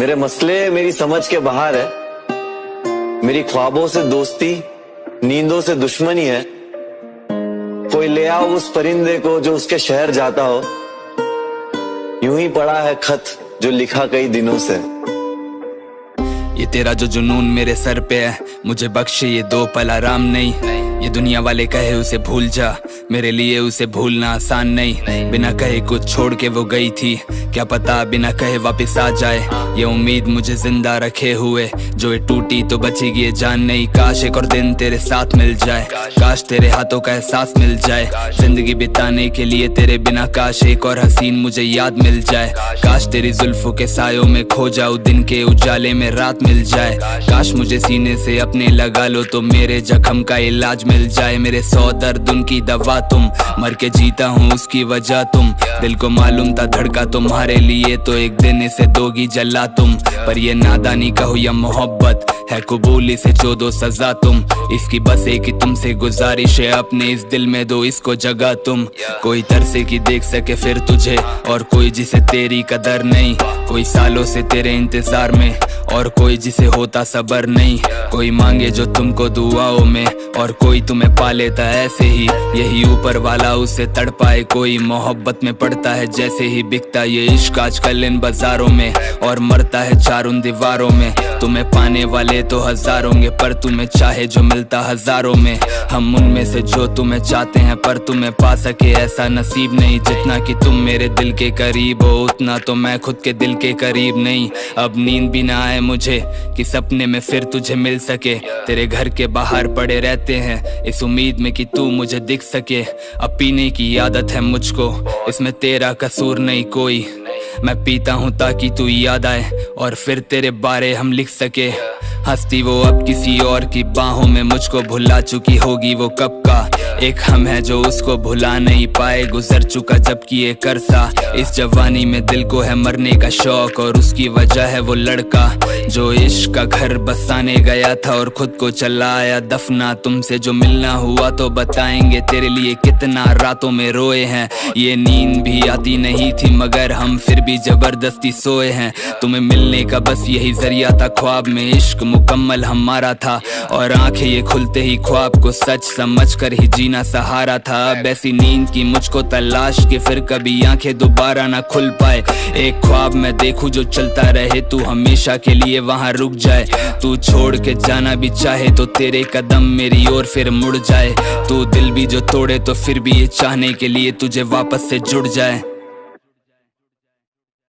मेरे मसले मेरी समझ के बाहर है। मेरी ख्वाबों से दोस्ती, नींदों से दुश्मनी है। कोई ले आओ उस परिंदे को जो उसके शहर जाता हो। यूं ही पड़ा है खत जो लिखा कई दिनों से। ये तेरा जो जुनून मेरे सर पे है, मुझे बख्शे ये दो पल आराम नहीं। ये दुनिया वाले कहे उसे भूल जा, मेरे लिए उसे भूलना आसान नहीं। बिना कहे कुछ छोड़ के वो गई थी, क्या पता बिना कहे वापस आ जाए। ये उम्मीद मुझे जिंदा रखे हुए, जो ये टूटी तो बचेगी ये जान नहीं। काश एक और दिन तेरे साथ मिल जाए, काश तेरे हाथों का एहसास मिल जाए। जिंदगी बिताने के लिए तेरे बिना काश एक और हसीन मुझे याद मिल जाए। काश तेरी जुल्फों के सायों में खो जाऊं, दिन के उजाले में रात मिल जाए। काश मुझे सीने से अपने लगा लो तो मेरे जख्म का इलाज मिल जाए। मेरे 100 दर्द उनकी दवा तुम, मर के जीता हूँ उसकी वजह तुम। दिल को मालूम था धड़का तुम्हारे लिए, तो एक दिन इसे दोगी जला तुम। पर ये नादानी कहो या मोहब्बत है, कबूली से जो दो सजा तुम। इसकी बस एक ही तुमसे गुजारिश है, अपने इस दिल में दो इसको जगह तुम। कोई तरसे की देख सके फिर तुझे, और कोई जिसे तेरी कदर नहीं। कोई सालों से तेरे इंतजार में, और कोई जिसे होता सबर नहीं। कोई मांगे जो तुमको दुआओं में, और कोई तुम्हें पा लेता ऐसे ही। यही ऊपर वाला उसे तड़पाए, कोई मोहब्बत में पड़ता है जैसे ही। बिकता ये इश्क आजकल इन बाजारों में, और मरता है चार उन दीवारों में। तुम्हें पाने वाले तो हजारों होंगे, पर तुम्हें चाहे जो मिलता हजारों में। हम उनमें से जो तुम्हें चाहते हैं, पर तुम्हें पा सके ऐसा नसीब नहीं। जितना कि तुम मेरे दिल के करीब हो, उतना तो मैं खुद के दिल के करीब नहीं। अब नींद भी ना आए मुझे कि सपने में फिर तुझे मिल सके। तेरे घर के बाहर पड़े रहते हैं इस उम्मीद में कि तू मुझे दिख सके। अब पीने की आदत है मुझको, इसमें तेरा कसूर नहीं कोई। मैं पीता हूँ ताकि तू याद आए, और फिर तेरे बारे हम लिख सके। हंसती वो अब किसी और की बाहों में, मुझको भुला चुकी होगी वो कब का। एक हम है जो उसको भुला नहीं पाए, गुजर चुका जबकि एक अरसा। इस जवानी में दिल को है मरने का शौक, और उसकी वजह है वो लड़का जो इश्क का घर बसाने गया था और खुद को चला आया दफना। तुमसे जो मिलना हुआ तो बताएंगे तेरे लिए कितना रातों में रोए हैं। ये नींद भी आती नहीं थी मगर हम फिर भी जबरदस्ती सोए हैं। तुम्हें मिलने का बस यही जरिया था, ख्वाब में इश्क मुकम्मल हमारा था। और आंखें ये खुलते ही ख्वाब को सच समझ कर ही जीना सहारा था। अब ऐसी नींद की मुझको तलाश कि फिर कभी आंखें दोबारा ना खुल पाए। एक ख्वाब मैं देखूं जो चलता रहे, तू हमेशा के लिए वहां रुक जाए। तू छोड़ के जाना भी चाहे तो तेरे कदम मेरी ओर फिर मुड़ जाए। तू दिल भी जो तोड़े तो फिर भी ये चाहने के लिए तुझे वापस से जुड़ जाए।